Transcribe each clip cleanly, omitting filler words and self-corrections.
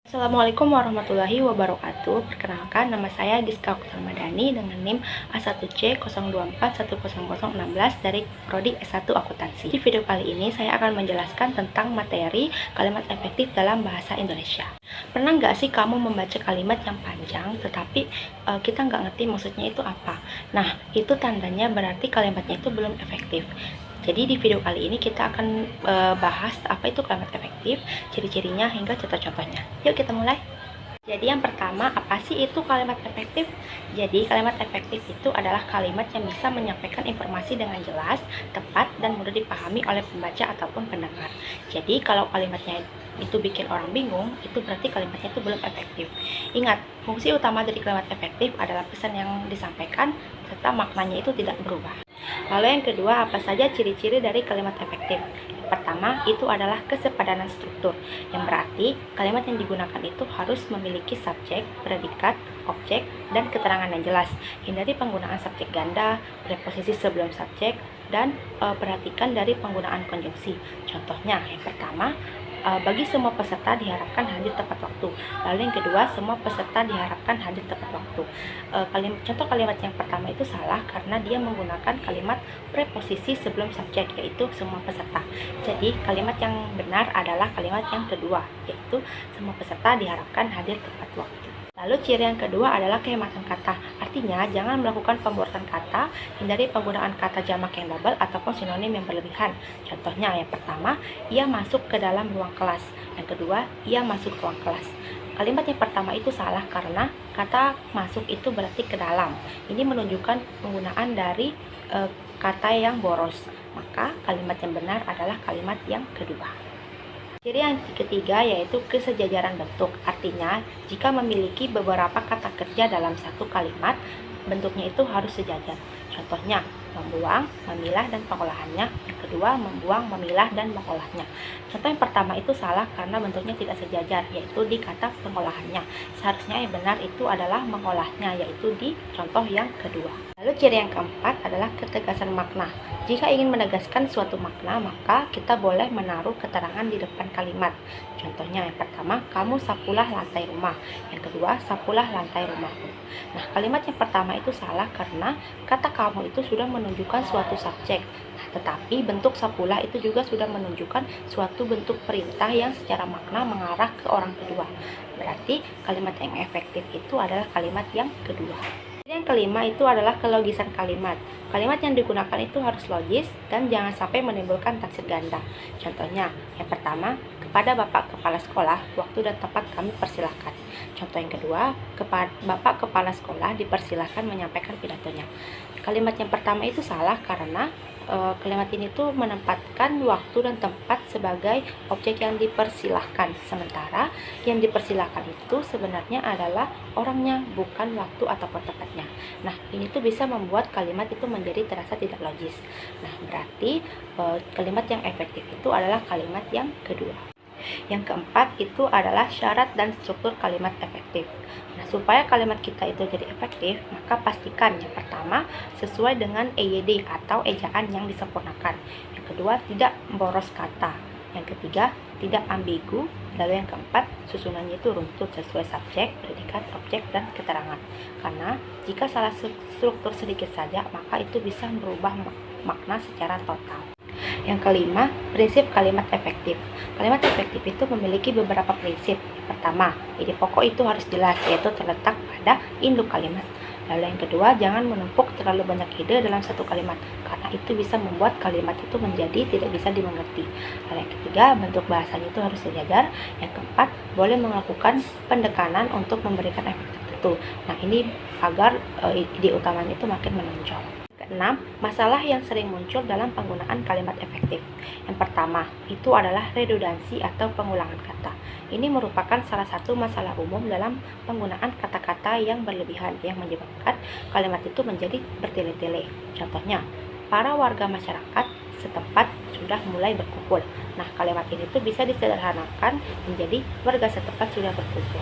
Assalamualaikum warahmatullahi wabarakatuh. Perkenalkan, nama saya Giska Oktarmadani dengan NIM A1C02410016 dari Prodi S1 Akuntansi. Di video kali ini saya akan menjelaskan tentang materi kalimat efektif dalam bahasa Indonesia. Pernah nggak sih kamu membaca kalimat yang panjang tetapi kita nggak ngerti maksudnya itu apa? Nah, itu tandanya berarti kalimatnya itu belum efektif. Jadi di video kali ini kita akan bahas apa itu kalimat efektif, ciri-cirinya hingga contoh-contohnya. Yuk kita mulai. Jadi yang pertama, apa sih itu kalimat efektif? Jadi kalimat efektif itu adalah kalimat yang bisa menyampaikan informasi dengan jelas, tepat, dan mudah dipahami oleh pembaca ataupun pendengar. Jadi kalau kalimatnya itu bikin orang bingung, itu berarti kalimatnya itu belum efektif. Ingat, fungsi utama dari kalimat efektif adalah pesan yang disampaikan serta maknanya itu tidak berubah. Lalu yang kedua, apa saja ciri-ciri dari kalimat efektif? Pertama, itu adalah kesepadanan struktur, yang berarti kalimat yang digunakan itu harus memiliki subjek, predikat, objek, dan keterangan yang jelas. Hindari penggunaan subjek ganda, preposisi sebelum subjek, dan perhatikan dari penggunaan konjungsi. Contohnya, yang pertama, bagi semua peserta diharapkan hadir tepat waktu. Lalu yang kedua, semua peserta diharapkan hadir tepat waktu. Contoh kalimat yang pertama itu salah karena dia menggunakan kalimat preposisi sebelum subjek, yaitu semua peserta. Jadi kalimat yang benar adalah kalimat yang kedua, yaitu semua peserta diharapkan hadir tepat waktu. Lalu ciri yang kedua adalah kehematan kata. Artinya, jangan melakukan pemborotan kata, hindari penggunaan kata jamak yang double ataupun sinonim yang berlebihan. Contohnya, yang pertama, ia masuk ke dalam ruang kelas. Yang kedua, ia masuk ke ruang kelas. Kalimat yang pertama itu salah karena kata masuk itu berarti ke dalam. Ini menunjukkan penggunaan dari kata yang boros. Maka kalimat yang benar adalah kalimat yang kedua. Ciri yang ketiga yaitu kesejajaran bentuk. Artinya, jika memiliki beberapa kata kerja dalam satu kalimat, bentuknya itu harus sejajar. Contohnya, membuang, memilah, dan pengolahannya. Yang kedua, membuang, memilah, dan mengolahnya. Contoh yang pertama itu salah karena bentuknya tidak sejajar, yaitu di kata pengolahannya. Seharusnya yang benar itu adalah mengolahnya, yaitu di contoh yang kedua. Lalu ciri yang keempat adalah ketegasan makna. Jika ingin menegaskan suatu makna, maka kita boleh menaruh keterangan di depan kalimat. Contohnya yang pertama, kamu sapulah lantai rumah. Yang kedua, sapulah lantai rumahku. Nah, kalimat yang pertama itu salah karena kata kamu itu sudah menunjukkan suatu subjek. Nah, tetapi bentuk sapulah itu juga sudah menunjukkan suatu bentuk perintah yang secara makna mengarah ke orang kedua. Berarti kalimat yang efektif itu adalah kalimat yang kedua. Yang kelima itu adalah kelogisan kalimat. Kalimat yang digunakan itu harus logis dan jangan sampai menimbulkan taksir ganda. Contohnya, yang pertama, kepada Bapak Kepala Sekolah, waktu dan tempat kami persilahkan. Contoh yang kedua, kepada Bapak Kepala Sekolah dipersilahkan menyampaikan pidatonya. Kalimat yang pertama itu salah karena kalimat ini tuh menempatkan waktu dan tempat sebagai objek yang dipersilahkan. Sementara yang dipersilahkan itu sebenarnya adalah orangnya, bukan waktu ataupun tempatnya. Nah, ini tuh bisa membuat kalimat itu menjadi terasa tidak logis. Nah, berarti kalimat yang efektif itu adalah kalimat yang kedua. Yang keempat itu adalah syarat dan struktur kalimat efektif. Nah, supaya kalimat kita itu jadi efektif, maka pastikan yang pertama sesuai dengan EYD atau ejaan yang disempurnakan. Yang kedua, tidak memboros kata. Yang ketiga, tidak ambigu. Lalu yang keempat, susunannya itu runtut sesuai subjek, predikat, objek, dan keterangan. Karena jika salah struktur sedikit saja, maka itu bisa merubah makna secara total. Yang kelima, prinsip kalimat efektif. Kalimat efektif itu memiliki beberapa prinsip. Pertama, ide pokok itu harus jelas, yaitu terletak pada induk kalimat. Lalu yang kedua, jangan menumpuk terlalu banyak ide dalam satu kalimat, karena itu bisa membuat kalimat itu menjadi tidak bisa dimengerti. Lalu yang ketiga, bentuk bahasanya itu harus sejajar. Yang keempat, boleh melakukan pendekanan untuk memberikan efek tertentu. Nah, ini agar ide utamanya itu makin menonjol. Keenam, masalah yang sering muncul dalam penggunaan kalimat efektif. Yang pertama, itu adalah redundansi atau pengulangan kata. Ini merupakan salah satu masalah umum dalam penggunaan kata-kata yang berlebihan yang menyebabkan kalimat itu menjadi bertele-tele. Contohnya, para warga masyarakat setempat sudah mulai berkumpul. Nah, kalimat ini tuh bisa disederhanakan menjadi warga setempat sudah berkumpul.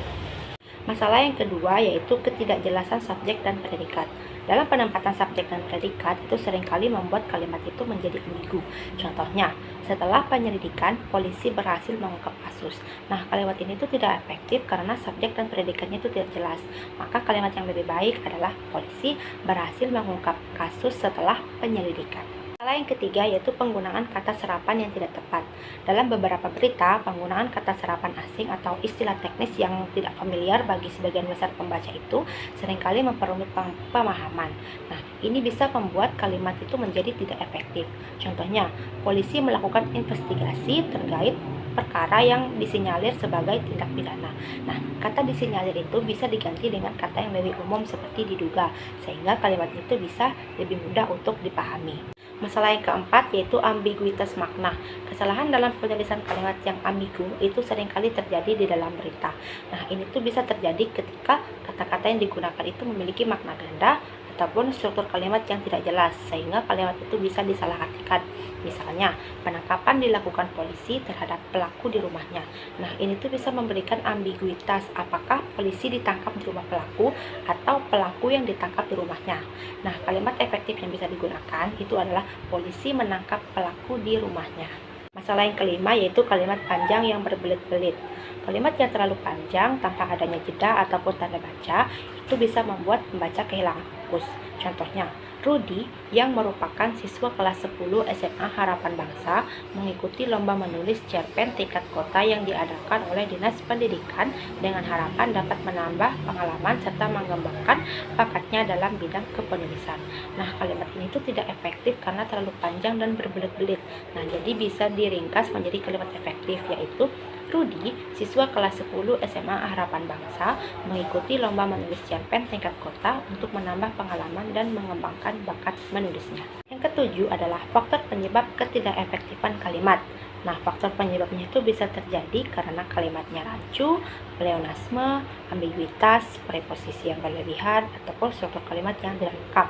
Masalah yang kedua yaitu ketidakjelasan subjek dan predikat. Dalam penempatan subjek dan predikat itu seringkali membuat kalimat itu menjadi ambigu. Contohnya, setelah penyelidikan, polisi berhasil mengungkap kasus. Nah, kalimat ini tuh tidak efektif karena subjek dan predikatnya itu tidak jelas. Maka kalimat yang lebih baik adalah polisi berhasil mengungkap kasus setelah penyelidikan. Masalah yang ketiga yaitu penggunaan kata serapan yang tidak tepat. Dalam beberapa berita, penggunaan kata serapan asing atau istilah teknis yang tidak familiar bagi sebagian besar pembaca itu seringkali memperumit pemahaman. Nah, ini bisa membuat kalimat itu menjadi tidak efektif. Contohnya, polisi melakukan investigasi terkait perkara yang disinyalir sebagai tindak pidana. Nah, kata disinyalir itu bisa diganti dengan kata yang lebih umum seperti diduga, sehingga kalimat itu bisa lebih mudah untuk dipahami. Masalah yang keempat yaitu ambiguitas makna. Kesalahan dalam penulisan kalimat yang ambigu itu seringkali terjadi di dalam berita. Nah, ini tuh bisa terjadi ketika kata-kata yang digunakan itu memiliki makna ganda ataupun struktur kalimat yang tidak jelas, sehingga kalimat itu bisa disalahartikan. Misalnya, penangkapan dilakukan polisi terhadap pelaku di rumahnya. Nah, ini tuh bisa memberikan ambiguitas apakah polisi ditangkap di rumah pelaku atau pelaku yang ditangkap di rumahnya. Nah, kalimat efektif yang bisa digunakan itu adalah polisi menangkap pelaku di rumahnya. Masalah yang kelima yaitu kalimat panjang yang berbelit-belit. Kalimat yang terlalu panjang tanpa adanya jeda ataupun tanda baca itu bisa membuat pembaca kehilangan fokus. Contohnya, Rudi yang merupakan siswa kelas 10 SMA Harapan Bangsa mengikuti lomba menulis cerpen tingkat kota yang diadakan oleh Dinas Pendidikan dengan harapan dapat menambah pengalaman serta mengembangkan bakatnya dalam bidang kepenulisan. Nah, kalimat ini tuh tidak efektif karena terlalu panjang dan berbelit-belit. Nah, jadi bisa diringkas menjadi kalimat efektif yaitu Rudi, siswa kelas 10 SMA Harapan Bangsa, mengikuti lomba menulis cerpen tingkat kota untuk menambah pengalaman dan mengembangkan bakat menulisnya. Yang ketujuh adalah faktor penyebab ketidakefektifan kalimat. Nah, faktor penyebabnya itu bisa terjadi karena kalimatnya rancu, pleonasme, ambiguitas, preposisi yang berlebihan, ataupun struktur kalimat yang tidak lengkap.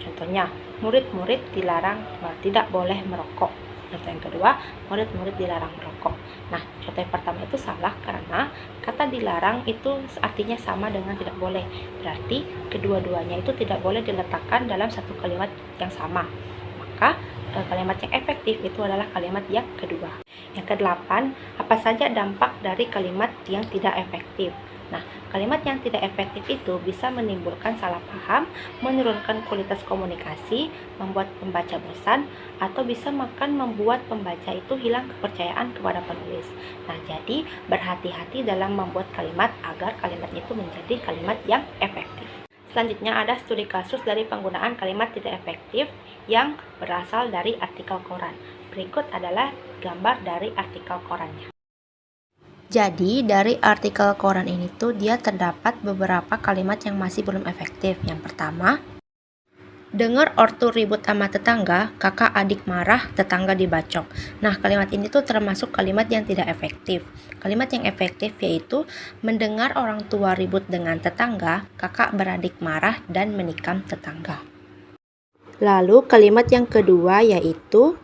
Contohnya, murid-murid dilarang tidak boleh merokok. Contoh yang kedua, murid-murid dilarang merokok. Nah, contoh yang pertama itu salah karena kata dilarang itu artinya sama dengan tidak boleh. Berarti kedua-duanya itu tidak boleh diletakkan dalam satu kalimat yang sama. Maka kalimat yang efektif itu adalah kalimat yang kedua. Yang kedelapan, apa saja dampak dari kalimat yang tidak efektif? Nah, kalimat yang tidak efektif itu bisa menimbulkan salah paham, menurunkan kualitas komunikasi, membuat pembaca bosan, atau bisa membuat pembaca itu hilang kepercayaan kepada penulis. Nah, jadi berhati-hati dalam membuat kalimat agar kalimatnya itu menjadi kalimat yang efektif. Selanjutnya ada studi kasus dari penggunaan kalimat tidak efektif yang berasal dari artikel koran. Berikut adalah gambar dari artikel korannya. Jadi dari artikel koran ini tuh dia terdapat beberapa kalimat yang masih belum efektif. Yang pertama, dengar ortu ribut sama tetangga, kakak adik marah, tetangga dibacok. Nah, kalimat ini tuh termasuk kalimat yang tidak efektif. Kalimat yang efektif yaitu mendengar orang tua ribut dengan tetangga, kakak beradik marah dan menikam tetangga. Lalu kalimat yang kedua yaitu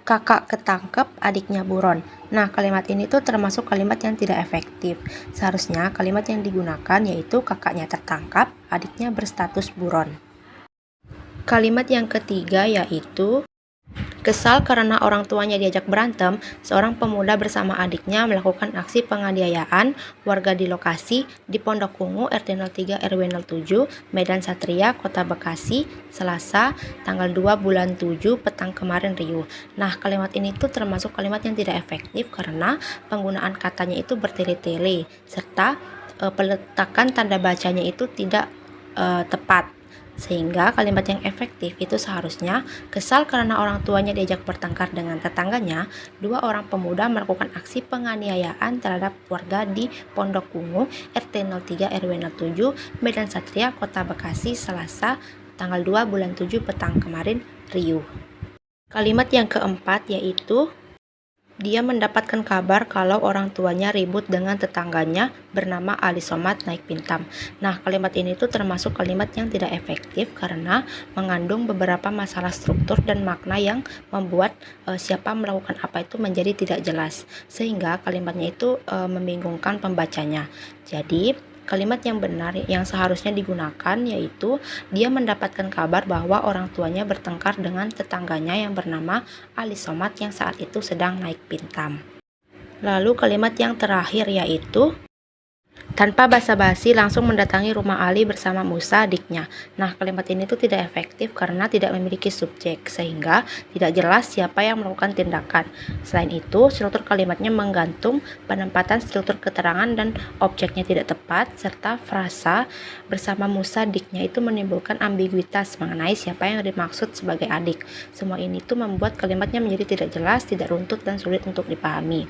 kakak ketangkep, adiknya buron. Nah, kalimat ini tuh termasuk kalimat yang tidak efektif. Seharusnya kalimat yang digunakan yaitu kakaknya tertangkap, adiknya berstatus buron. Kalimat yang ketiga yaitu kesal karena orang tuanya diajak berantem, seorang pemuda bersama adiknya melakukan aksi penganiayaan warga di lokasi di Pondok Ungu RT 03 RW 07 Medan Satria, Kota Bekasi, Selasa, tanggal 2 bulan 7 petang kemarin riuh. Nah, kalimat ini tuh termasuk kalimat yang tidak efektif karena penggunaan katanya itu bertele-tele serta peletakan tanda bacanya itu tidak tepat. Sehingga kalimat yang efektif itu seharusnya kesal karena orang tuanya diajak bertengkar dengan tetangganya, dua orang pemuda melakukan aksi penganiayaan terhadap warga di Pondok Ungu RT 03 RW 07 Medan Satria, Kota Bekasi, Selasa, tanggal 2 bulan 7 petang kemarin riuh. Kalimat yang keempat yaitu Dia mendapatkan kabar kalau orang tuanya ribut dengan tetangganya bernama Ali Somad naik Pintam. Nah, kalimat ini tuh termasuk kalimat yang tidak efektif karena mengandung beberapa masalah struktur dan makna yang membuat siapa melakukan apa itu menjadi tidak jelas. Sehingga kalimatnya itu membingungkan pembacanya. Jadi, kalimat yang benar yang seharusnya digunakan yaitu dia mendapatkan kabar bahwa orang tuanya bertengkar dengan tetangganya yang bernama Ali Somad yang saat itu sedang naik Pintam. Lalu kalimat yang terakhir yaitu tanpa basa-basi langsung mendatangi rumah Ali bersama Musa adiknya. Nah, kalimat ini tuh tidak efektif karena tidak memiliki subjek, sehingga tidak jelas siapa yang melakukan tindakan. Selain itu, struktur kalimatnya menggantung penempatan struktur keterangan dan objeknya tidak tepat, serta frasa bersama Musa adiknya itu menimbulkan ambiguitas mengenai siapa yang dimaksud sebagai adik. Semua ini tuh membuat kalimatnya menjadi tidak jelas, tidak runtut, dan sulit untuk dipahami.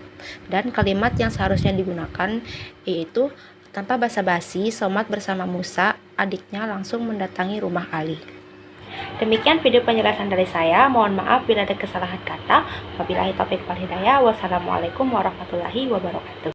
Dan kalimat yang seharusnya digunakan yaitu tanpa basa-basi, Somad bersama Musa, adiknya langsung mendatangi rumah Ali. Demikian video penjelasan dari saya. Mohon maaf bila ada kesalahan kata. Wabillahi taufiq wal hidayah. Wassalamualaikum warahmatullahi wabarakatuh.